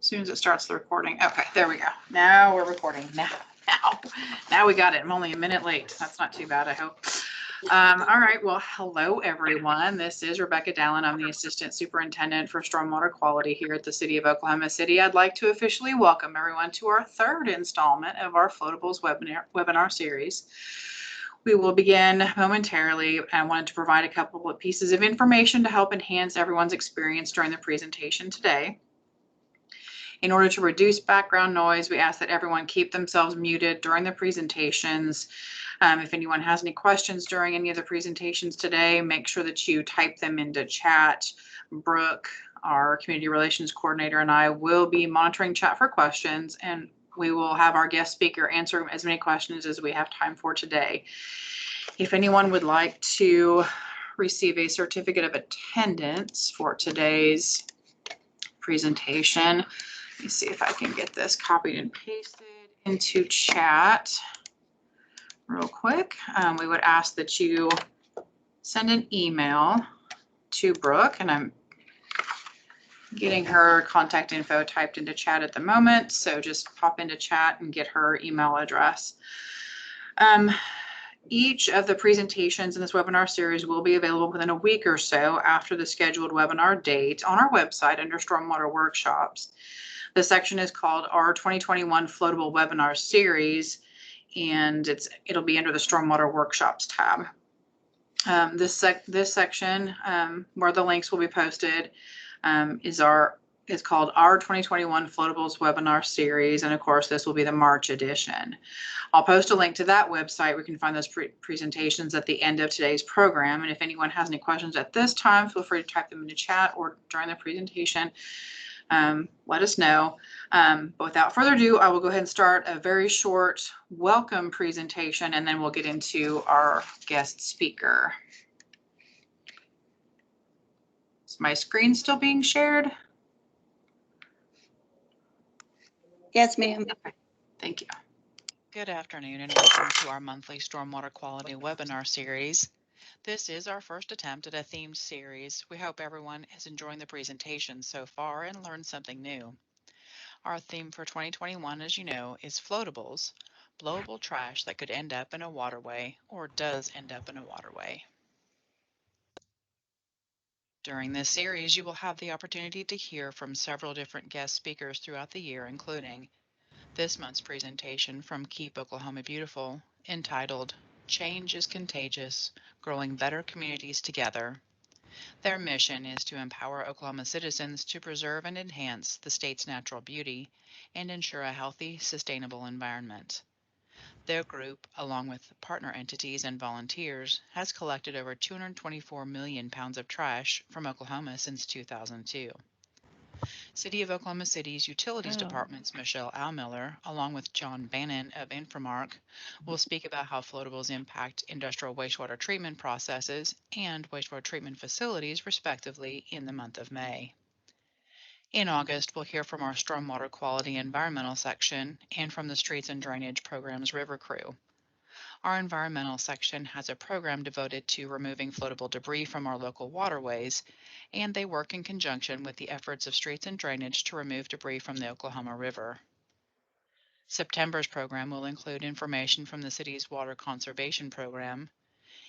As soon as it starts the recording. Okay, there we go. Now we're recording. Now we got it. I'm only a minute late. That's not too bad, I hope. All right. Well, hello, everyone. This is Rebecca Dallin. I'm the Assistant Superintendent for Stormwater Quality here at the City of Oklahoma City. I'd like to officially welcome everyone to our third installment of our Floatables webinar series. We will begin momentarily. I wanted to provide a couple of pieces of information to help enhance everyone's experience during the presentation today. In order to reduce background noise, we ask that everyone keep themselves muted during the presentations. If anyone has any questions during any of the presentations today, make sure that you type them into chat. Brooke, our Community Relations Coordinator, and I will be monitoring chat for questions, and we will have our guest speaker answer as many questions as we have time for today. If anyone would like to receive a certificate of attendance for today's presentation, let me see if I can get this copied and pasted into chat real quick. We would ask that you send an email to Brooke, and I'm getting her contact info typed into chat at the moment. So just pop into chat and get her email address. Each of the presentations in this webinar series will be available within a week or so after the scheduled webinar date on our website under Stormwater Workshops. The section is called our 2021 Floatable Webinar Series, and it'll be under the Stormwater Workshops tab. This section where the links will be posted is called our 2021 Floatables Webinar Series, and of course this will be the March edition. I'll post a link to that website. We can find those presentations at the end of today's program, and if anyone has any questions at this time, feel free to type them into chat or during the presentation. Let us know. But without further ado, I will go ahead and start a very short welcome presentation, and then we'll get into our guest speaker. Is my screen still being shared? Yes, ma'am. Okay. Thank you. Good afternoon and welcome to our monthly Stormwater Quality Webinar Series. This is our first attempt at a themed series. We hope everyone is enjoying the presentation so far and learned something new. Our theme for 2021, as you know, is floatables, blowable trash that could end up in a waterway or does end up in a waterway. During this series, you will have the opportunity to hear from several different guest speakers throughout the year, including this month's presentation from Keep Oklahoma Beautiful, entitled Change is Contagious, Growing Better Communities Together. Their mission is to empower Oklahoma citizens to preserve and enhance the state's natural beauty and ensure a healthy, sustainable environment. Their group, along with partner entities and volunteers, has collected over 224 million pounds of trash from Oklahoma since 2002. City of Oklahoma City's Utilities Department's Michelle Almiller, along with John Bannon of Infomark, will speak about how floatables impact industrial wastewater treatment processes and wastewater treatment facilities, respectively, in the month of May. In August, we'll hear from our Stormwater Quality Environmental section and from the Streets and Drainage Program's River Crew. Our environmental section has a program devoted to removing floatable debris from our local waterways, and they work in conjunction with the efforts of Streets and Drainage to remove debris from the Oklahoma River. September's program will include information from the city's water conservation program,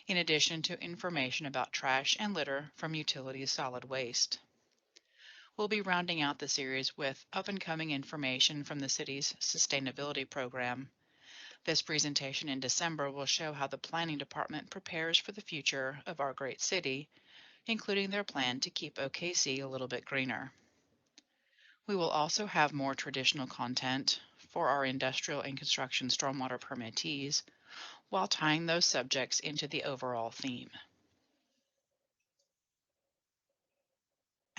in addition to information about trash and litter from utilities' solid waste. We'll be rounding out the series with up-and-coming information from the city's sustainability program. This presentation in December will show how the Planning Department prepares for the future of our great city, including their plan to keep OKC a little bit greener. We will also have more traditional content for our industrial and construction stormwater permittees, while tying those subjects into the overall theme.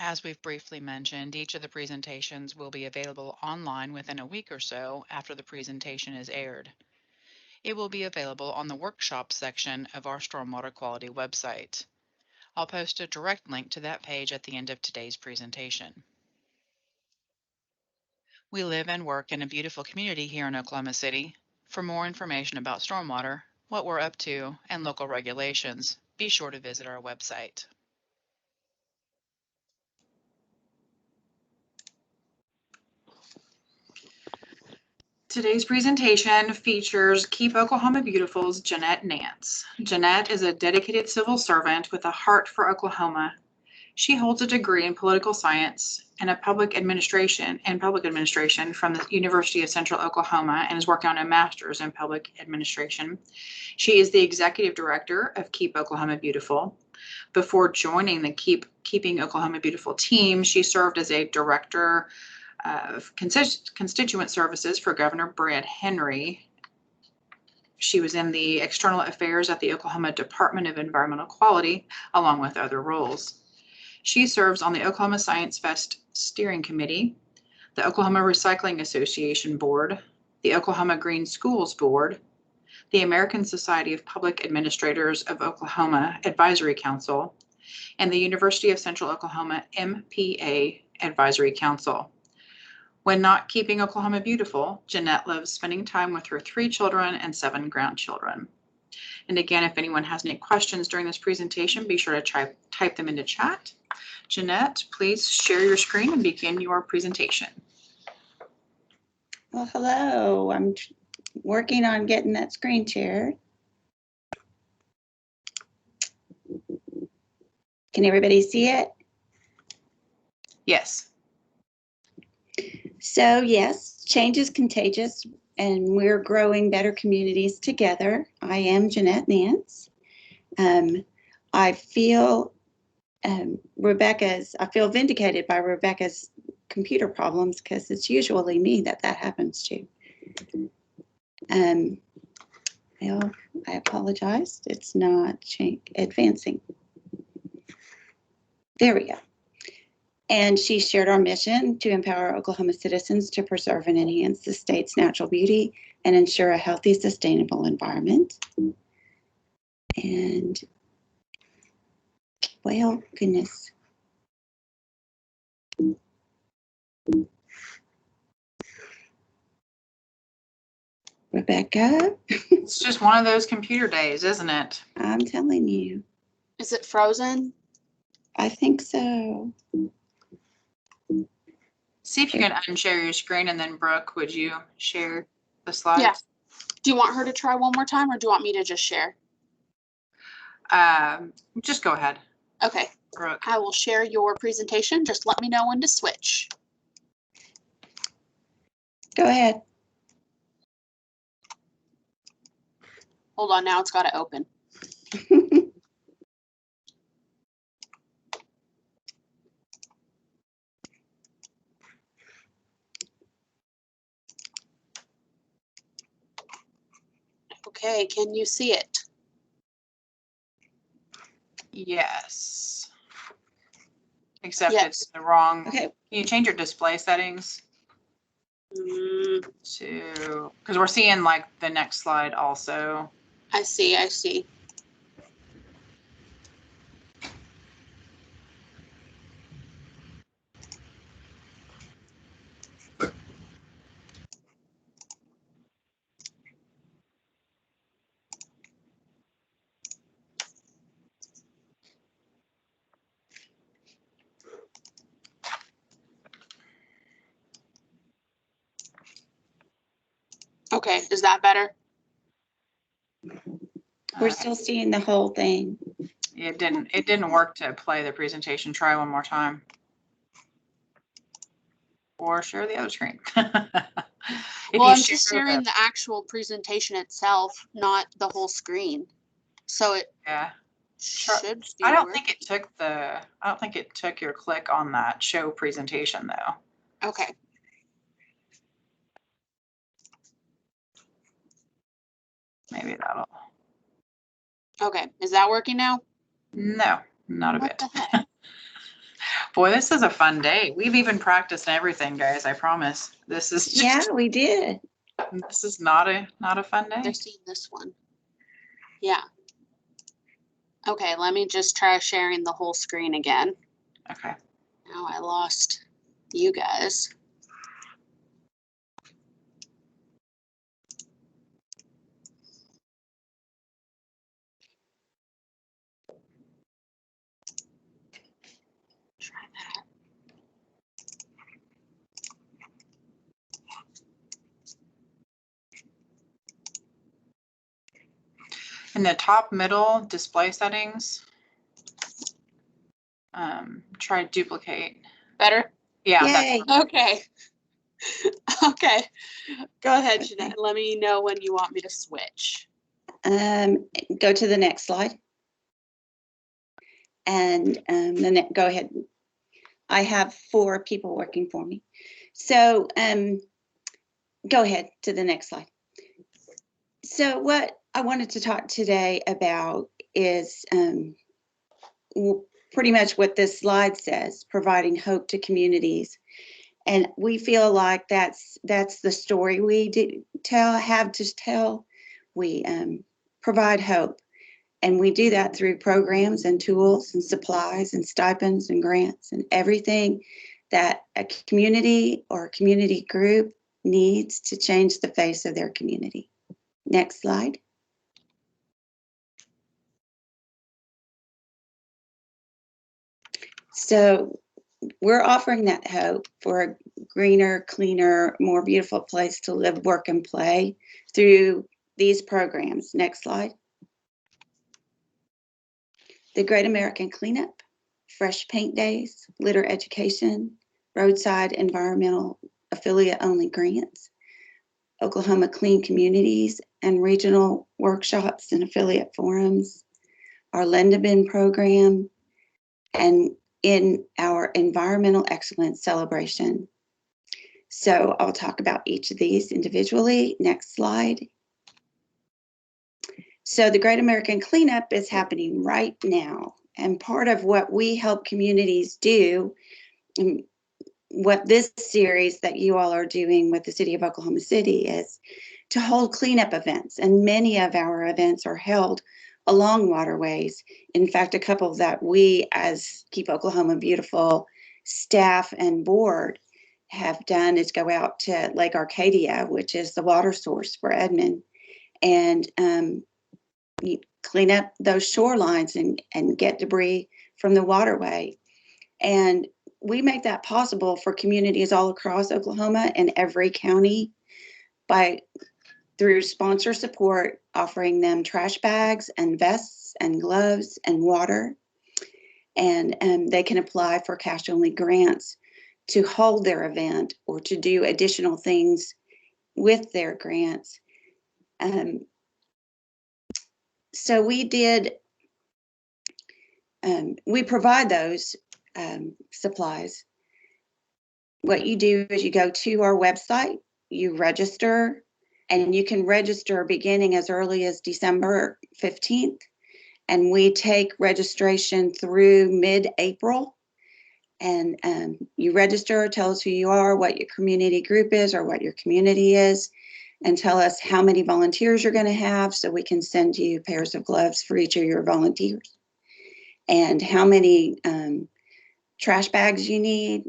As we've briefly mentioned, each of the presentations will be available online within a week or so after the presentation is aired. It will be available on the workshop section of our Stormwater Quality website. I'll post a direct link to that page at the end of today's presentation. We live and work in a beautiful community here in Oklahoma City. For more information about stormwater, what we're up to, and local regulations, be sure to visit our website. Today's presentation features Keep Oklahoma Beautiful's Jeanette Nance. Jeanette is a dedicated civil servant with a heart for Oklahoma. She holds a degree in political science and public administration from the University of Central Oklahoma and is working on a master's in public administration. She is the executive director of Keep Oklahoma Beautiful. Before joining the Keeping Oklahoma Beautiful team, she served as a director of constituent services for Governor Brad Henry. She was in the external affairs at the Oklahoma Department of Environmental Quality, along with other roles. She serves on the Oklahoma Science Fest Steering Committee, the Oklahoma Recycling Association Board, the Oklahoma Green Schools Board, the American Society of Public Administrators of Oklahoma Advisory Council, and the University of Central Oklahoma MPA Advisory Council. When not keeping Oklahoma beautiful, Jeanette loves spending time with her 3 children and 7 grandchildren. And again, if anyone has any questions during this presentation, be sure to type them into chat. Jeanette, please share your screen and begin your presentation. Well, hello. I'm working on getting that screen shared. Can everybody see it? Yes. So yes, change is contagious and we're growing better communities together. I am Jeanette Nance. I feel vindicated by Rebecca's computer problems because it's usually me that happens to. Well, I apologize. It's not advancing. There we go. And she shared our mission to empower Oklahoma citizens to preserve and enhance the state's natural beauty and ensure a healthy, sustainable environment. And, well, goodness. Rebecca, It's just one of those computer days, isn't it? I'm telling you. Is it frozen? I think so. See if you can unshare your screen, and then Brooke, would you share the slides? Yeah. Do you want her to try one more time or do you want me to just share? Just go ahead, Okay, Brooke. I will share your presentation. Just let me know when to switch. Go ahead. Hold on, now it's got to open. Okay, can you see it? Yes. Except Yes. it's the wrong. Okay. Can you change your display settings Mm, to, because we're seeing like the next slide also. I see. Okay, is that better? We're Okay. still seeing the whole thing. It didn't work to play the presentation. Try one more time. Or share the other screen. If Well, you I'm just share sharing the actual presentation itself, not the whole screen. So it yeah. should be I don't work. think it took your click on that show presentation though. Okay. Maybe that'll. Okay, is that working now? No, not a What bit. the heck? Boy, this is a fun day. We've even practiced everything, guys. I promise. This is just, Yeah, we did. this is not a fun day. They're seeing this one. Yeah. Okay, let me just try sharing the whole screen again. Okay. Now I lost you guys. Try that. In the top middle display settings, try duplicate. Better? Yeah, Yay. that's Okay. Okay. Go ahead, Jeanette. Let me know when you want me to switch. Go to the next slide. And go ahead. I have 4 people working for me. So go ahead to the next slide. So what I wanted to talk today about is pretty much what this slide says, providing hope to communities. And we feel like that's the story we have to tell. We provide hope. And we do that through programs and tools and supplies and stipends and grants and everything that a community or a community group needs to change the face of their community. Next slide. So we're offering that hope for a greener, cleaner, more beautiful place to live, work, and play through these programs. Next slide. The Great American Cleanup, Fresh Paint Days, Litter Education, Roadside Environmental Affiliate-only grants, Oklahoma Clean Communities, and regional workshops and affiliate forums, our Lendabin program, and in our Environmental Excellence Celebration. So I'll talk about each of these individually. Next slide. So the Great American Cleanup is happening right now. And part of what we help communities do, and what this series that you all are doing with the City of Oklahoma City, is to hold cleanup events. And many of our events are held along waterways. In fact, a couple that we as Keep Oklahoma Beautiful staff and board have done is go out to Lake Arcadia, which is the water source for Edmond, and you clean up those shorelines and get debris from the waterway. And we make that possible for communities all across Oklahoma and every county through sponsor support, offering them trash bags and vests and gloves and water. And they can apply for cash-only grants to hold their event or to do additional things with their grants. So we provide those supplies. What you do is you go to our website, you register, and you can register beginning as early as December 15th. And we take registration through mid-April. And you register, tell us who you are, what your community group is or what your community is, and tell us how many volunteers you're going to have so we can send you pairs of gloves for each of your volunteers, and how many trash bags you need.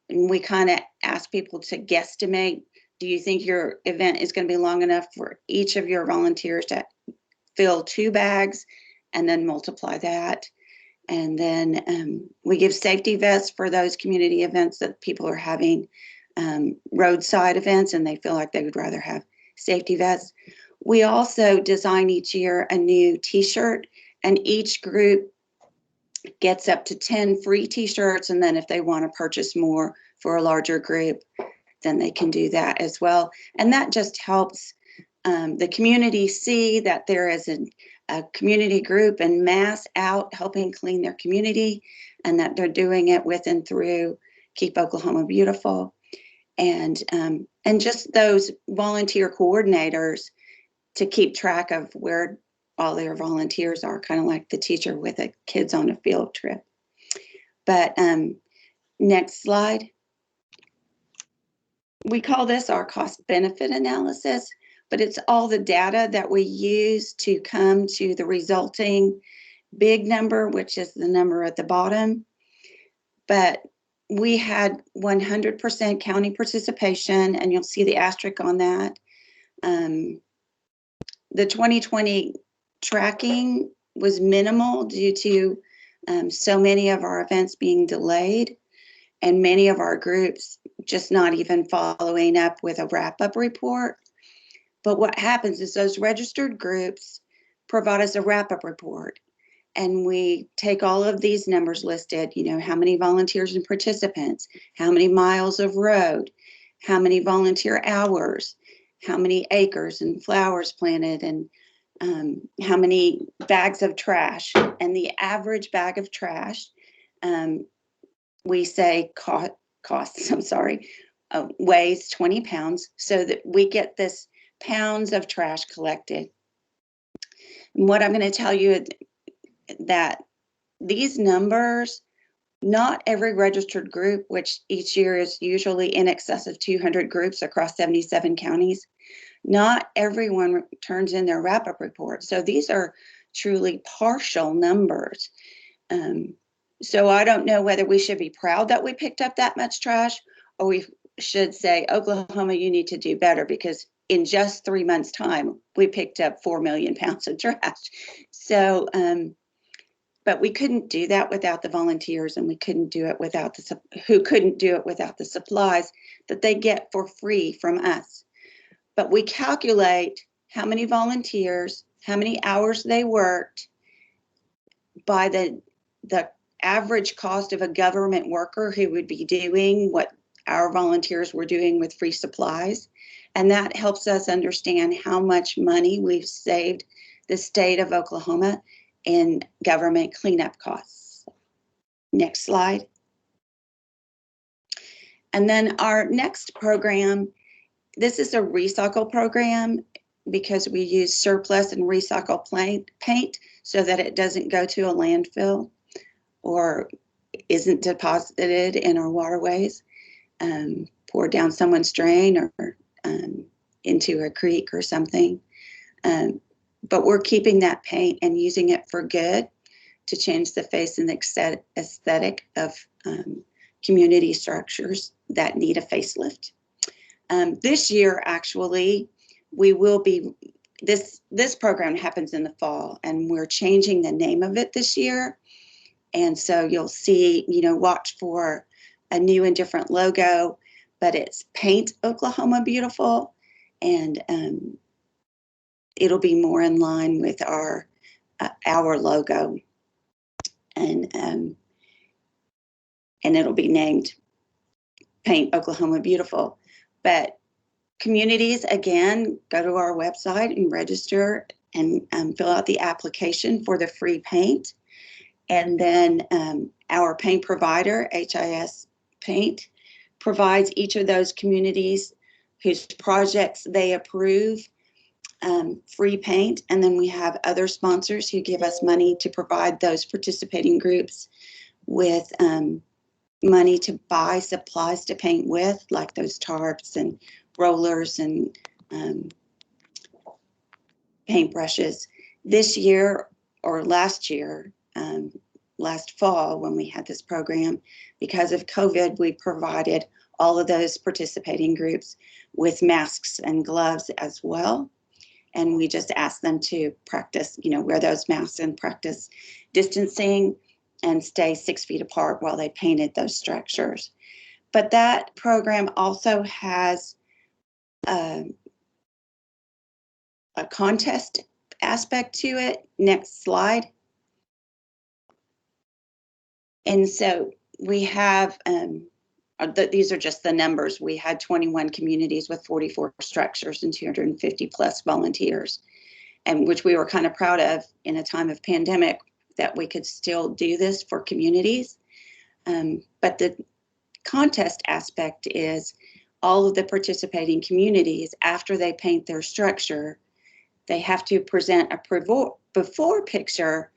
And we kind of ask people to guesstimate, do you think your event is going to be long enough for each of your volunteers to fill 2 bags, and then multiply that. And then we give safety vests for those community events that people are having, roadside events, and they feel like they would rather have safety vests. We also design each year a new t-shirt, and each group gets up to 10 free t-shirts. And then if they want to purchase more for a larger group, then they can do that as well. And that just helps the community see that there is a community group and mass out helping clean their community, and that they're doing it with and through Keep Oklahoma Beautiful. And just those volunteer coordinators to keep track of where all their volunteers are, kind of like the teacher with the kids on a field trip. But next slide. We call this our cost benefit analysis, but it's all the data that we use to come to the resulting big number, which is the number at the bottom. But we had 100% county participation, and you'll see the asterisk on that. The 2020 tracking was minimal due to so many of our events being delayed, and many of our groups just not even following up with a wrap-up report. But what happens is those registered groups provide us a wrap-up report. And we take all of these numbers listed, you know, how many volunteers and participants, how many miles of road, how many volunteer hours, how many acres and flowers planted, and how many bags of trash. And the average bag of trash, we say costs, I'm sorry, weighs 20 pounds, so that we get this pounds of trash collected. And what I'm going to tell you that these numbers, not every registered group, which each year is usually in excess of 200 groups across 77 counties, not everyone turns in their wrap-up report. So these are truly partial numbers. So I don't know whether we should be proud that we picked up that much trash, or we should say, Oklahoma, you need to do better, because in just 3 months' time, we picked up 4 million pounds of trash. So, but we couldn't do that without the volunteers, and we couldn't do it without couldn't do it without the supplies that they get for free from us. But we calculate how many volunteers, how many hours they worked by the average cost of a government worker who would be doing what our volunteers were doing with free supplies. And that helps us understand how much money we've saved the state of Oklahoma in government cleanup costs. Next slide. And then our next program, this is a recycle program, because we use surplus and recycle paint so that it doesn't go to a landfill or isn't deposited in our waterways, poured down someone's drain or into a creek or something. But we're keeping that paint and using it for good to change the face and the aesthetic of community structures that need a facelift. This year, actually, we will be, this program happens in the fall, and we're changing the name of it this year. And so you'll see, you know, watch for a new and different logo, but it's Paint Oklahoma Beautiful. And it'll be more in line with our logo. And it'll be named Paint Oklahoma Beautiful. But communities, again, go to our website and register and fill out the application for the free paint. And then our paint provider, HIS Paint, provides each of those communities whose projects they approve free paint. And then we have other sponsors who give us money to provide those participating groups with money to buy supplies to paint with, like those tarps and rollers and paintbrushes. This year, or last year, last fall when we had this program, because of COVID, we provided all of those participating groups with masks and gloves as well. And we just asked them to practice, you know, wear those masks and practice distancing and stay 6 feet apart while they painted those structures. But that program also has a contest aspect to it. Next slide. And so we have, these are just the numbers. We had 21 communities with 44 structures and 250 plus volunteers, and which we were kind of proud of in a time of pandemic, that we could still do this for communities. But the contest aspect is all of the participating communities, after they paint their structure, they have to present a before picture.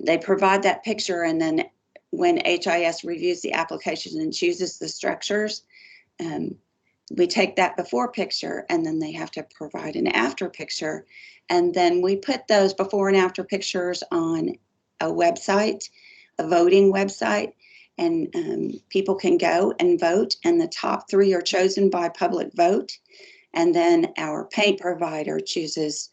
They provide that picture, and then when HIS reviews the application and chooses the structures, we take that before picture, and then they have to provide an after picture. And then we put those before and after pictures on a website, a voting website, and people can go and vote, and the top 3 are chosen by public vote. And then our paint provider chooses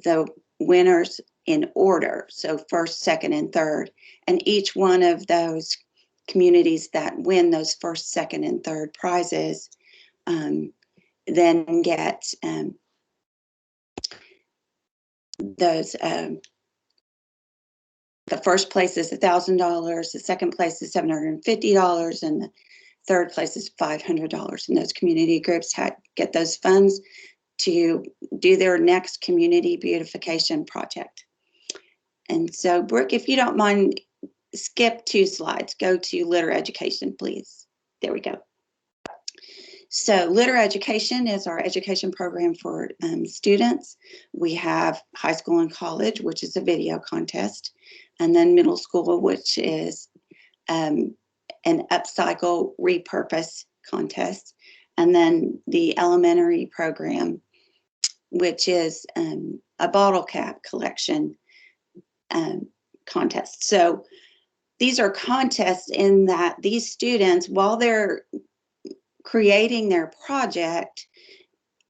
the winners in order, so first, second, and third. And each one of those communities that win those first, second, and third prizes then get those, the first place is $1,000, the second place is $750, and the third place is $500. And those community groups get those funds to do their next community beautification project. And so, Brooke, if you don't mind, skip 2 slides. Go to litter education, please. There we go. So litter education is our education program for students. We have high school and college, which is a video contest, and then middle school, which is an upcycle repurpose contest, and then the elementary program, which is a bottle cap collection contest. So these are contests in that these students, while they're creating their project,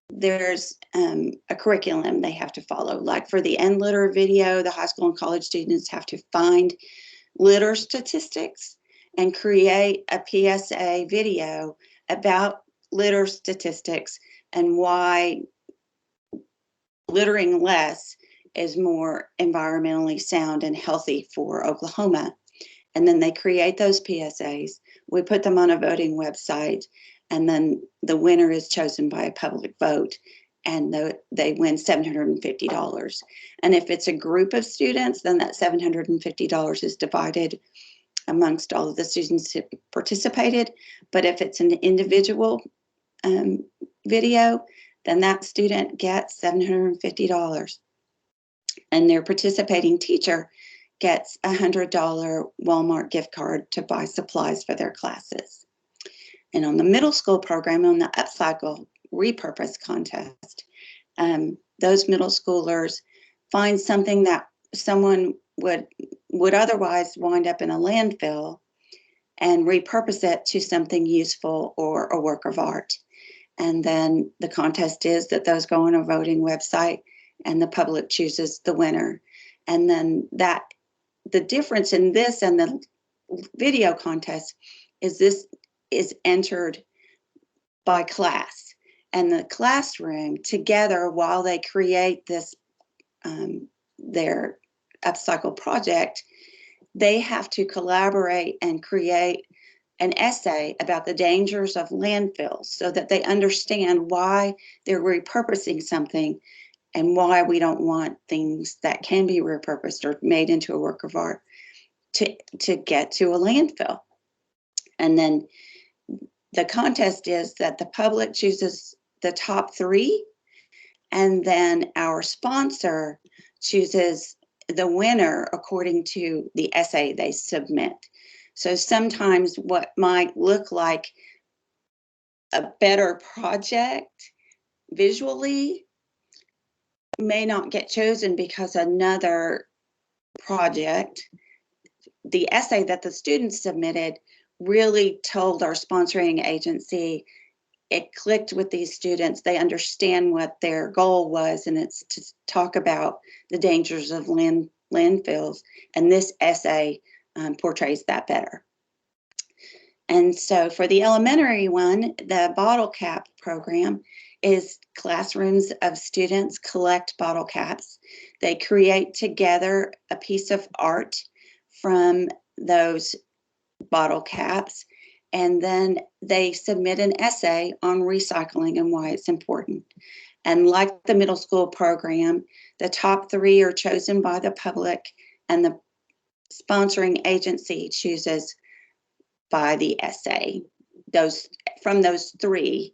there's a curriculum they have to follow. Like for the end litter video, the high school and college students have to find litter statistics and create a PSA video about litter statistics and why littering less is more environmentally sound and healthy for Oklahoma. And then they create those PSAs. We put them on a voting website, and then the winner is chosen by a public vote, and they win $750. And if it's a group of students, then that $750 is divided amongst all of the students who participated. But if it's an individual video, then that student gets $750. And their participating teacher gets a $100 Walmart gift card to buy supplies for their classes. And on the middle school program, on the upcycle repurpose contest, those middle schoolers find something that someone would otherwise wind up in a landfill and repurpose it to something useful or a work of art. And then the contest is that those go on a voting website and the public chooses the winner. And then the difference in this and the video contest is this is entered by class, and the classroom together, while they create this their upcycle project, they have to collaborate and create an essay about the dangers of landfills so that they understand why they're repurposing something and why we don't want things that can be repurposed or made into a work of art to get to a landfill. And then the contest is that the public chooses the top 3, and then our sponsor chooses the winner according to the essay they submit. So sometimes what might look like a better project visually may not get chosen because another project, the essay that the students submitted, really told our sponsoring agency, it clicked with these students. They understand what their goal was, and it's to talk about the dangers of landfills. And this essay portrays that better. And so for the elementary one, the bottle cap program is classrooms of students collect bottle caps. They create together a piece of art from those bottle caps, and then they submit an essay on recycling and why it's important. And like the middle school program, the top 3 are chosen by the public, and the sponsoring agency chooses by the essay. From those 3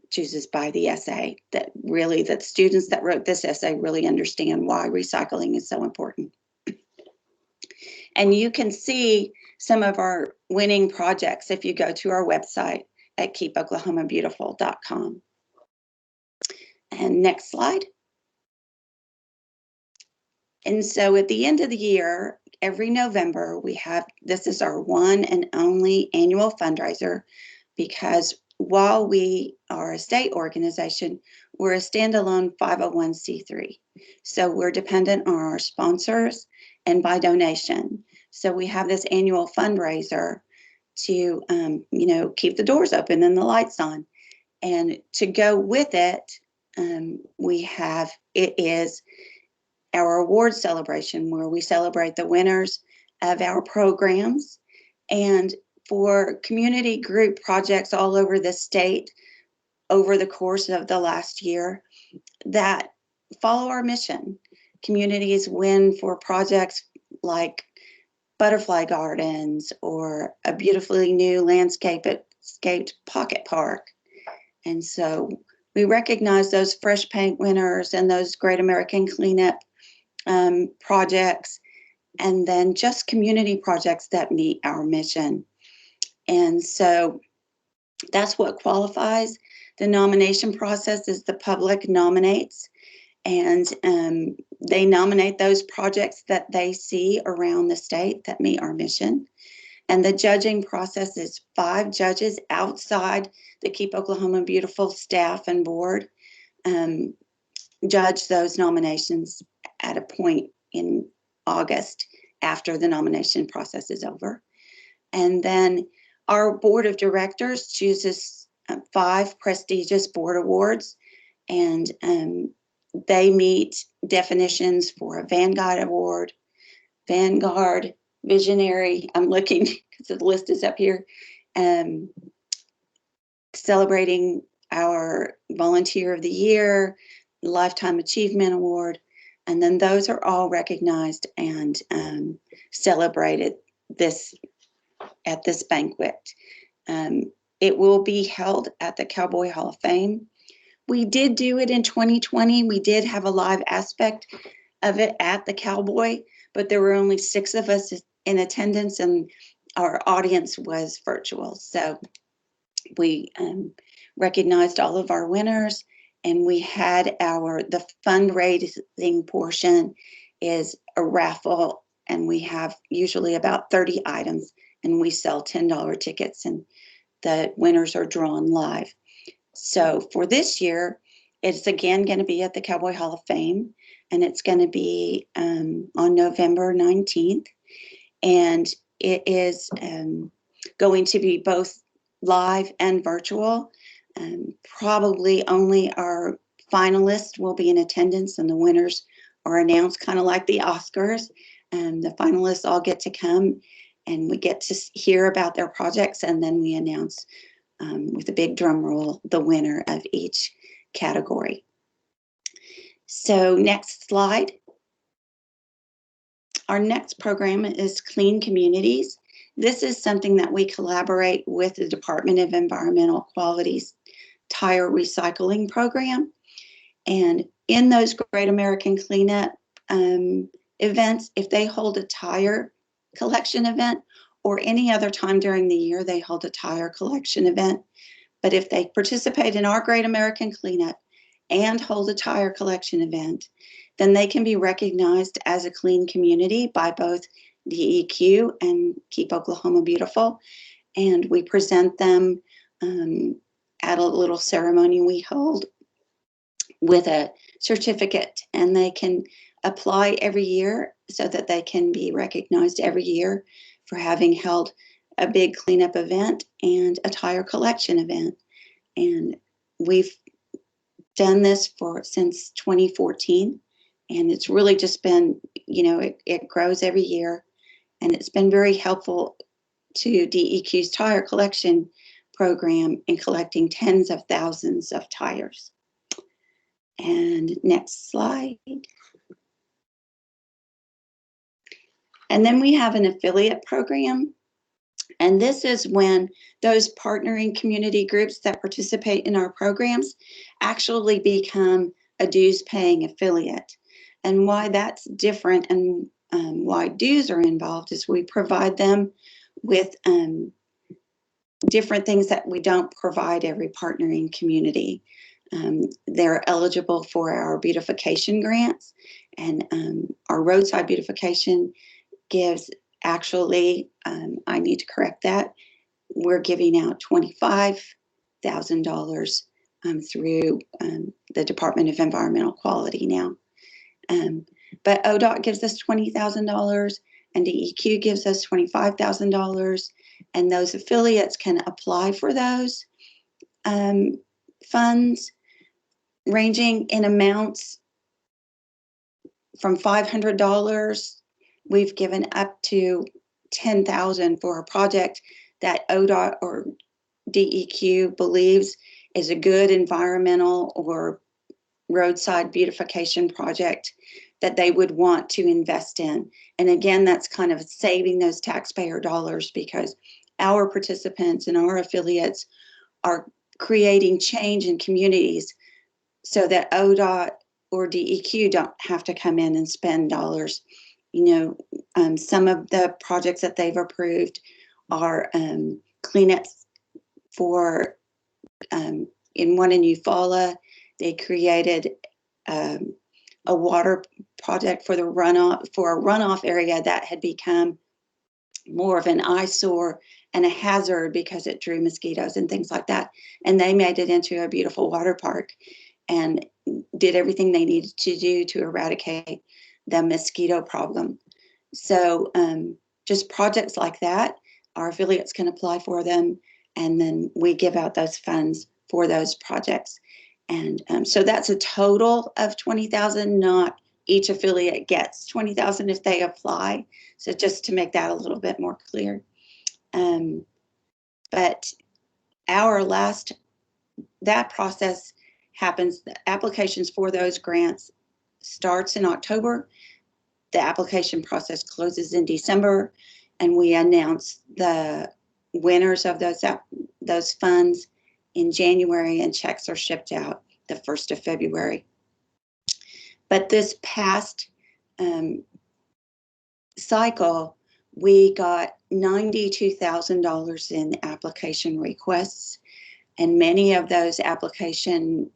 chooses by the essay, that the students that wrote this essay really understand why recycling is so important. And you can see some of our winning projects if you go to our website at keepoklahomabeautiful.com. And next slide. And so at the end of the year, every November, this is our one and only annual fundraiser, because while we are a state organization, we're a standalone 501c3. So we're dependent on our sponsors and by donation. So we have this annual fundraiser to, keep the doors open and the lights on. And to go with it, it is our award celebration, where we celebrate the winners of our programs. And for community group projects all over the state over the course of the last year that follow our mission. Communities win for projects like butterfly gardens or a beautifully new landscaped pocket park. And so we recognize those fresh paint winners and those Great American Cleanup projects, and then just community projects that meet our mission. And so that's what qualifies. The nomination process is the public nominates, and they nominate those projects that they see around the state that meet our mission. And the judging process is 5 judges outside the Keep Oklahoma Beautiful staff and board judge those nominations at a point in August after the nomination process is over. And then our board of directors chooses 5 prestigious board awards, and they meet definitions for a Vanguard Award, Vanguard, Visionary, I'm looking because the list is up here, celebrating our Volunteer of the Year, Lifetime Achievement Award, and then those are all recognized and celebrated at this banquet. It will be held at the Cowboy Hall of Fame. We did do it in 2020. We did have a live aspect of it at the Cowboy, but there were only 6 of us in attendance and our audience was virtual. So we recognized all of our winners, and we had the fundraising portion is a raffle, and we have usually about 30 items, and we sell $10 tickets, and the winners are drawn live. So for this year, it's again going to be at the Cowboy Hall of Fame, and it's going to be on November 19th. And it is going to be both live and virtual. Probably only our finalists will be in attendance, and the winners are announced kind of like the Oscars. The finalists all get to come, and we get to hear about their projects, and then we announce with a big drum roll the winner of each category. So next slide. Our next program is Clean Communities. This is something that we collaborate with the Department of Environmental Quality's tire recycling program. And in those Great American Cleanup events, if they hold a tire collection event, or any other time during the year they hold a tire collection event, but if they participate in our Great American Cleanup and hold a tire collection event, then they can be recognized as a clean community by both DEQ and Keep Oklahoma Beautiful. And we present them at a little ceremony we hold with a certificate, and they can apply every year so that they can be recognized every year for having held a big cleanup event and a tire collection event. And we've done this since 2014, and it's really just been, it grows every year, and it's been very helpful to DEQ's tire collection program in collecting tens of thousands of tires. And next slide. And then we have an affiliate program. And this is when those partnering community groups that participate in our programs actually become a dues paying affiliate. And why that's different and why dues are involved is we provide them with different things that we don't provide every partnering community. They're eligible for our beautification grants, and our roadside beautification gives actually, I need to correct that, we're giving out $25,000 through the Department of Environmental Quality now. But ODOT gives us $20,000 and DEQ gives us $25,000, and those affiliates can apply for those funds ranging in amounts from $500, we've given up to $10,000 for a project that ODOT or DEQ believes is a good environmental or roadside beautification project that they would want to invest in. And again, that's kind of saving those taxpayer dollars, because our participants and our affiliates are creating change in communities so that ODOT or DEQ don't have to come in and spend dollars. Some of the projects that they've approved are cleanups for, in one in Eufaula, they created a water project for a runoff area that had become more of an eyesore and a hazard because it drew mosquitoes and things like that. And they made it into a beautiful water park and did everything they needed to do to eradicate the mosquito problem. So just projects like that, our affiliates can apply for them, and then we give out those funds for those projects. And so that's a total of $20,000, not each affiliate gets $20,000 if they apply. So just to make that a little bit more clear. But that process happens, the applications for those grants starts in October. The application process closes in December, and we announce the winners of those funds in January, and checks are shipped out the 1st of February. But this past cycle, we got $92,000 in application requests, and many of those application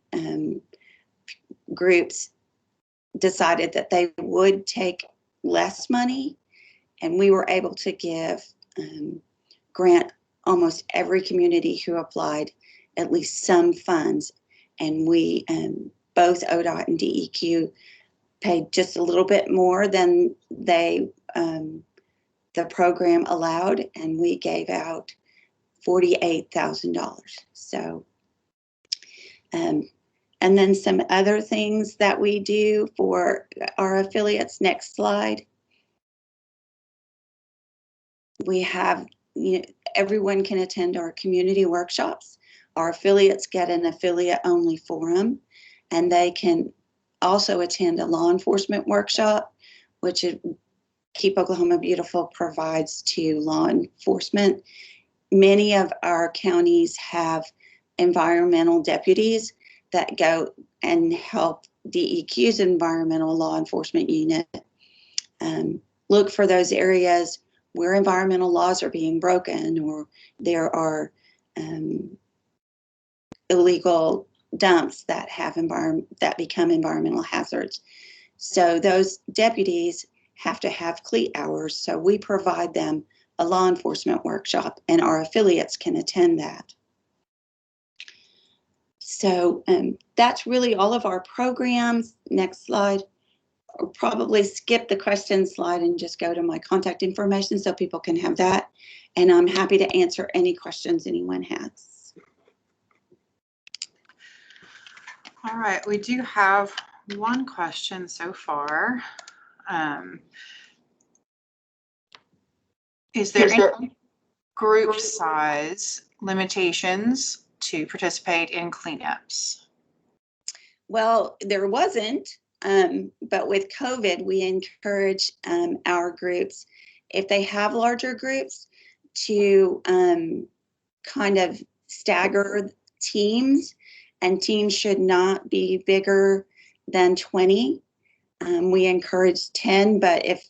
groups decided that they would take less money, and we were able to grant almost every community who applied at least some funds. And we, both ODOT and DEQ, paid just a little bit more than the program allowed, and we gave out $48,000. So, and then some other things that we do for our affiliates. Next slide. We have, everyone can attend our community workshops. Our affiliates get an affiliate-only forum, and they can also attend a law enforcement workshop, which Keep Oklahoma Beautiful provides to law enforcement. Many of our counties have environmental deputies that go and help DEQ's environmental law enforcement unit look for those areas where environmental laws are being broken, or there are illegal dumps that become environmental hazards. So those deputies have to have CLEAT hours, so we provide them a law enforcement workshop, and our affiliates can attend that. So that's really all of our programs. Next slide. I'll probably skip the question slide and just go to my contact information so people can have that. And I'm happy to answer any questions anyone has. All right, we do have one question so far. Is there any group size limitations to participate in cleanups? Well, there wasn't, but with COVID, we encourage our groups, if they have larger groups, to kind of stagger teams, and teams should not be bigger than 20. We encourage 10, but if,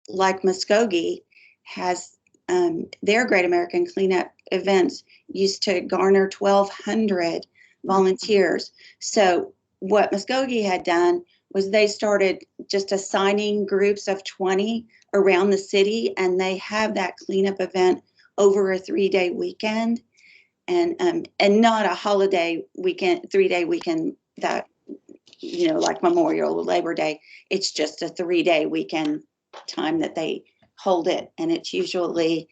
like Muskogee has their Great American Cleanup events used to garner 1,200 volunteers. So what Muskogee had done was they started just assigning groups of 20 around the city, and they have that cleanup event over a 3-day weekend, and not a holiday weekend, 3-day weekend that, like Memorial or Labor Day. It's just a 3-day weekend time that they hold it, and it's usually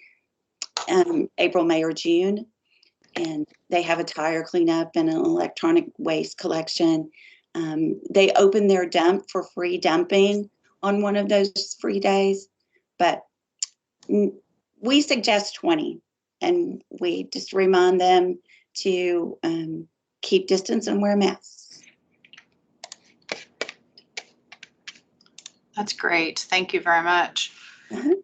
April, May, or June. And they have a tire cleanup and an electronic waste collection. They open their dump for free dumping on one of those free days, but we suggest 20, and we just remind them to keep distance and wear masks. That's great. Thank you very much. Uh-huh.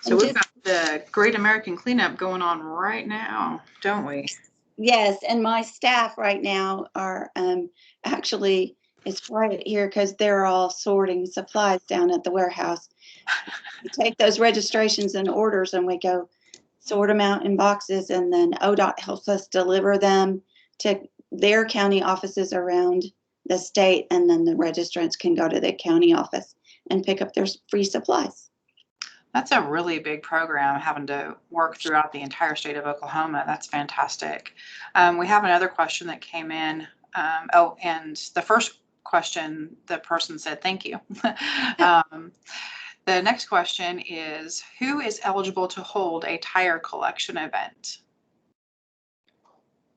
So we've got the Great American Cleanup going on right now, don't we? Yes, and my staff right now are actually, it's quiet here because they're all sorting supplies down at the warehouse. We take those registrations and orders and we go sort them out in boxes, and then ODOT helps us deliver them to their county offices around the state, and then the registrants can go to the county office and pick up their free supplies. That's a really big program, having to work throughout the entire state of Oklahoma. That's fantastic. We have another question that came in. And the first question, the person said, thank you. The next question is, who is eligible to hold a tire collection event?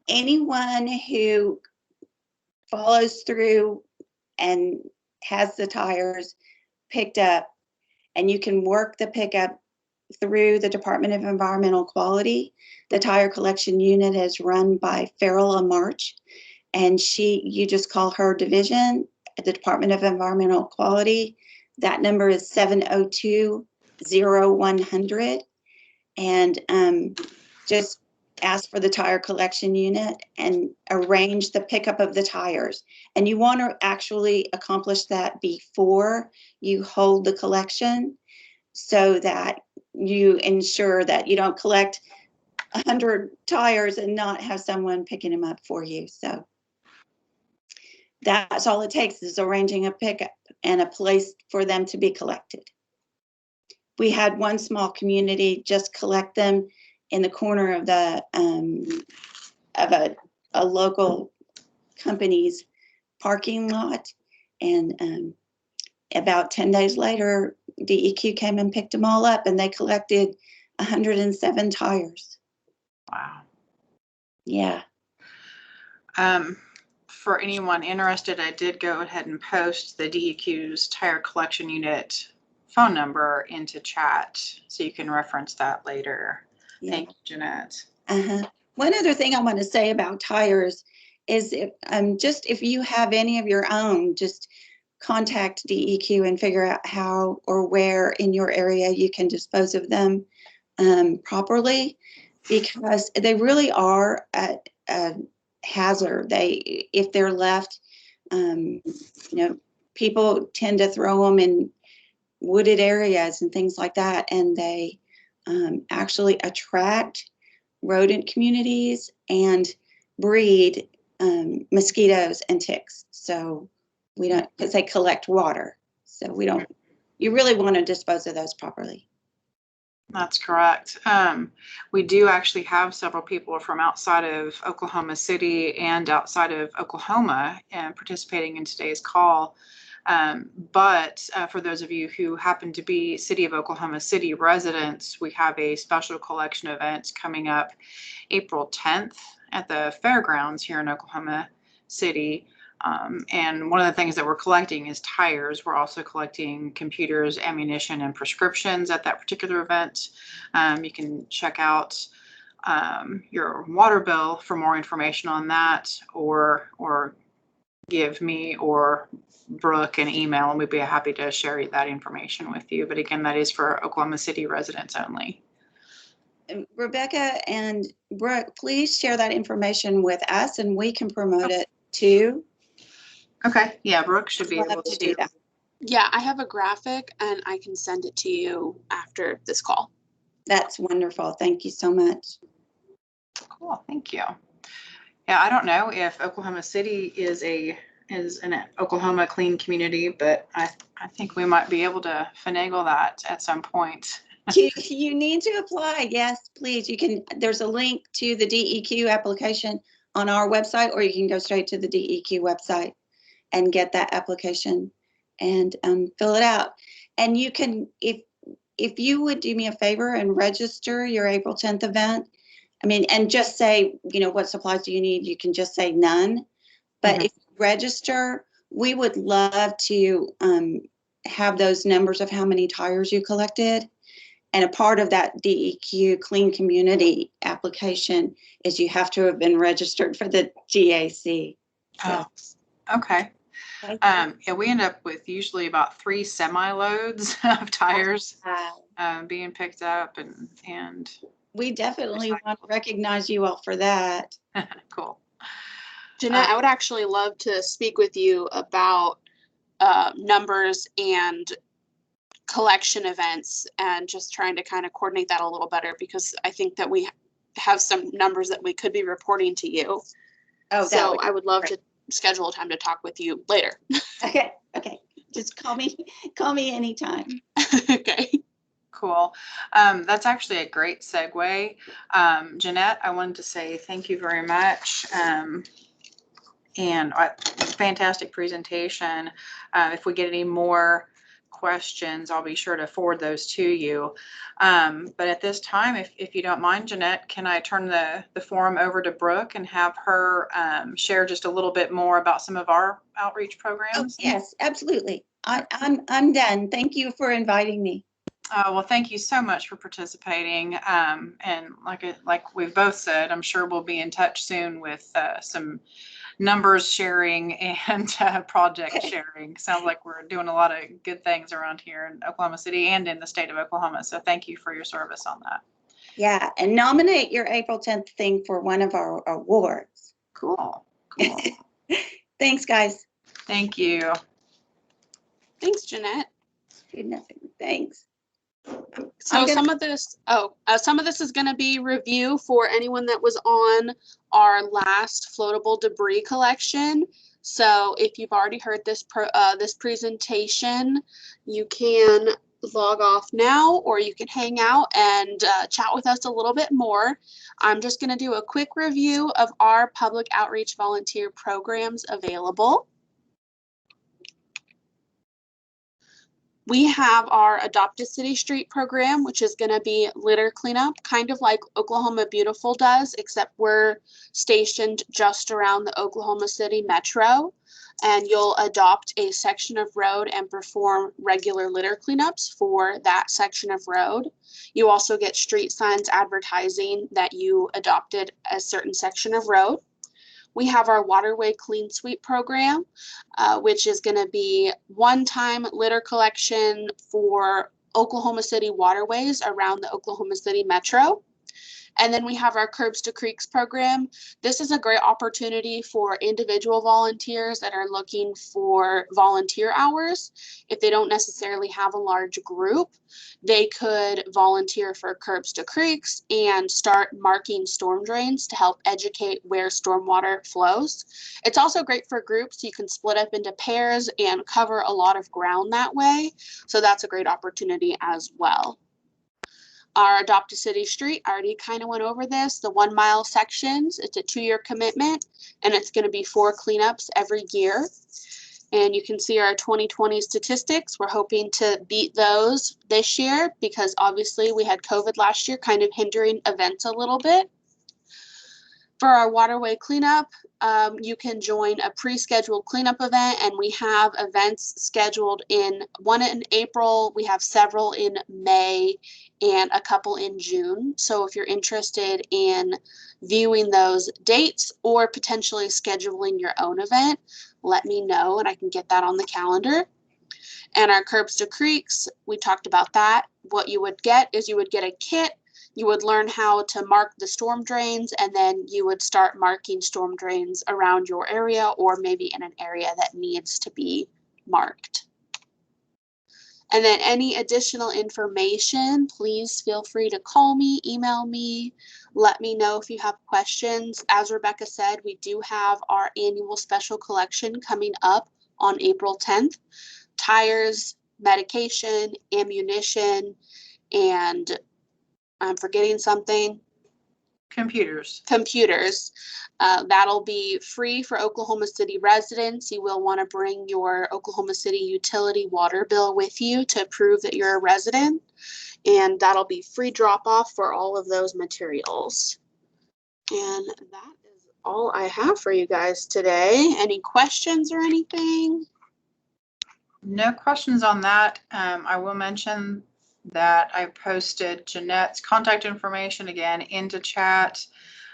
Anyone who follows through and has the tires picked up, and you can work the pickup through the Department of Environmental Quality. The tire collection unit is run by Farrell March, and you just call her division at the Department of Environmental Quality. That number is 702-0100, and just ask for the tire collection unit and arrange the pickup of the tires. And you want to actually accomplish that before you hold the collection, so that you ensure that you don't collect 100 tires and not have someone picking them up for you. So that's all it takes, is arranging a pickup and a place for them to be collected. We had one small community just collect them in the corner of the of a local company's parking lot, and about 10 days later, DEQ came and picked them all up, and they collected 107 tires. Wow. Yeah. For anyone interested, I did go ahead and post the DEQ's tire collection unit phone number into chat, so you can reference that later. Yeah. Thank you, Jeanette. One other thing I want to say about tires is if you have any of your own, just contact DEQ and figure out how or where in your area you can dispose of them properly, because they really are a hazard. If they're left, people tend to throw them in wooded areas and things like that, and they actually attract rodent communities and breed mosquitoes and ticks. So we don't, because they collect water. So you really want to dispose of those properly. That's correct. We do actually have several people from outside of Oklahoma City and outside of Oklahoma participating in today's call. But for those of you who happen to be City of Oklahoma City residents, we have a special collection event coming up April 10th at the fairgrounds here in Oklahoma City. And one of the things that we're collecting is tires. We're also collecting computers, ammunition, and prescriptions at that particular event. You can check out your water bill for more information on that, or give me or Brooke an email, and we'd be happy to share that information with you. But again, that is for Oklahoma City residents only. Rebecca and Brooke, please share that information with us, and we can promote it too. Okay. Yeah, Brooke should be able to do that. Yeah, I have a graphic and I can send it to you after this call. That's wonderful. Thank you so much. Cool. Thank you. Yeah, I don't know if Oklahoma City is an Oklahoma clean community, but I think we might be able to finagle that at some point. You need to apply. Yes, please. There's a link to the DEQ application on our website, or you can go straight to the DEQ website and get that application and fill it out. And you can, if you would do me a favor and register your April 10th event, I mean, and just say, what supplies do you need? You can just say none. But Mhm. if you register, we would love to have those numbers of how many tires you collected. And a part of that DEQ Clean Community application is you have to have been registered for the GAC. So, Okay. okay. Yeah, we end up with usually about 3 semi-loads of tires being picked up and We definitely want to recognize you all for that. cool. Jeanette, I would actually love to speak with you about numbers and collection events and just trying to kind of coordinate that a little better, because I think that we have some numbers that we could be reporting to you. So I would love to schedule a time to talk with you later. Okay. Just call me anytime. Okay. Cool. That's actually a great segue. Jeanette, I wanted to say thank you very much. And fantastic presentation. If we get any more questions, I'll be sure to forward those to you. But at this time, if you don't mind, Jeanette, can I turn the forum over to Brooke and have her share just a little bit more about some of our outreach programs? Oh, yes, absolutely. I'm done. Thank you for inviting me. Well, thank you so much for participating. And like we've both said, I'm sure we'll be in touch soon with some numbers sharing and project sharing. Sounds like we're doing a lot of good things around here in Oklahoma City and in the state of Oklahoma. So thank you for your service on that. Yeah, and nominate your April 10th thing for one of our awards. Cool. Thanks, guys. Thank you. Thanks, Jeanette. Nothing. Thanks. So some of this is going to be review for anyone that was on our last floatable debris collection. So if you've already heard this presentation, you can log off now, or you can hang out and chat with us a little bit more. I'm just going to do a quick review of our public outreach volunteer programs available. We have our Adopt a City Street program, which is going to be litter cleanup, kind of like Oklahoma Beautiful does, except we're stationed just around the Oklahoma City metro. And you'll adopt a section of road and perform regular litter cleanups for that section of road. You also get street signs advertising that you adopted a certain section of road. We have our Waterway Clean Sweep program, which is going to be one-time litter collection for Oklahoma City waterways around the Oklahoma City metro. And then we have our Curbs to Creeks program. This is a great opportunity for individual volunteers that are looking for volunteer hours. If they don't necessarily have a large group, they could volunteer for Curbs to Creeks and start marking storm drains to help educate where stormwater flows. It's also great for groups. You can split up into pairs and cover a lot of ground that way. So that's a great opportunity as well. Our Adopt a City Street, I already kind of went over this, the 1 mile sections. It's a 2-year commitment, and it's going to be 4 cleanups every year. And you can see our 2020 statistics. We're hoping to beat those this year because obviously we had COVID last year, kind of hindering events a little bit. For our Waterway Cleanup, you can join a pre-scheduled cleanup event, and we have events scheduled one in April, we have several in May, and a couple in June. So if you're interested in viewing those dates or potentially scheduling your own event, let me know and I can get that on the calendar. And our Curbs to Creeks, we talked about that. What you would get is you would get a kit. You would learn how to mark the storm drains, and then you would start marking storm drains around your area or maybe in an area that needs to be marked. And then any additional information, please feel free to call me, email me, let me know if you have questions. As Rebecca said, we do have our annual special collection coming up on April 10th. Tires, medication, ammunition, and I'm forgetting something. Computers. That'll be free for Oklahoma City residents. You will want to bring your Oklahoma City utility water bill with you to prove that you're a resident. And that'll be free drop off for all of those materials. And that is all I have for you guys today. Any questions or anything? No questions on that. I will mention that I posted Jeanette's contact information again into chat.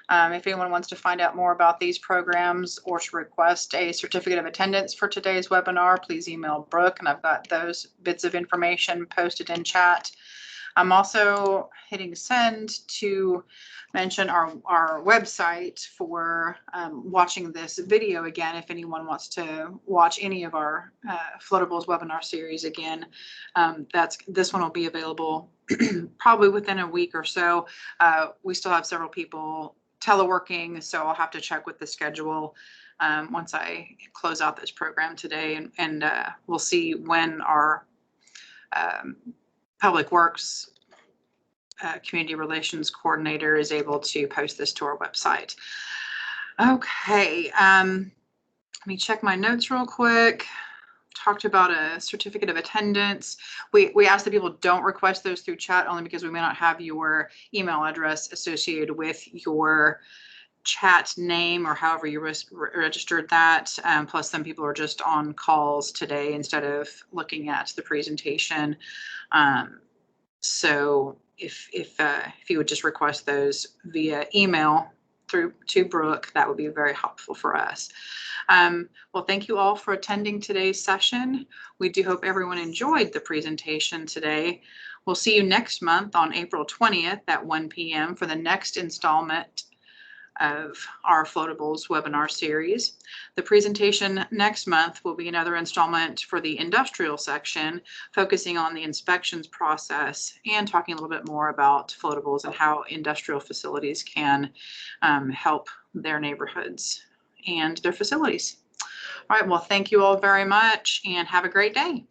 If anyone wants to find out more about these programs or to request a certificate of attendance for today's webinar, please email Brooke, and I've got those bits of information posted in chat. I'm also hitting send to mention our website for watching this video again. If anyone wants to watch any of our Floatables webinar series again, this one will be available probably within a week or so. We still have several people teleworking, so I'll have to check with the schedule once I close out this program today, and we'll see when our Public Works Community Relations Coordinator is able to post this to our website. Okay, let me check my notes real quick. Talked about a certificate of attendance. We asked that people don't request those through chat only because we may not have your email address associated with your chat name or however you registered that. Plus, some people are just on calls today instead of looking at the presentation. So if you would just request those via email through to Brooke, that would be very helpful for us. Well, thank you all for attending today's session. We do hope everyone enjoyed the presentation today. We'll see you next month on April 20th at 1 p.m. for the next installment of our Floatables webinar series. The presentation next month will be another installment for the industrial section, focusing on the inspections process and talking a little bit more about floatables and how industrial facilities can help their neighborhoods and their facilities. All right, well, thank you all very much and have a great day.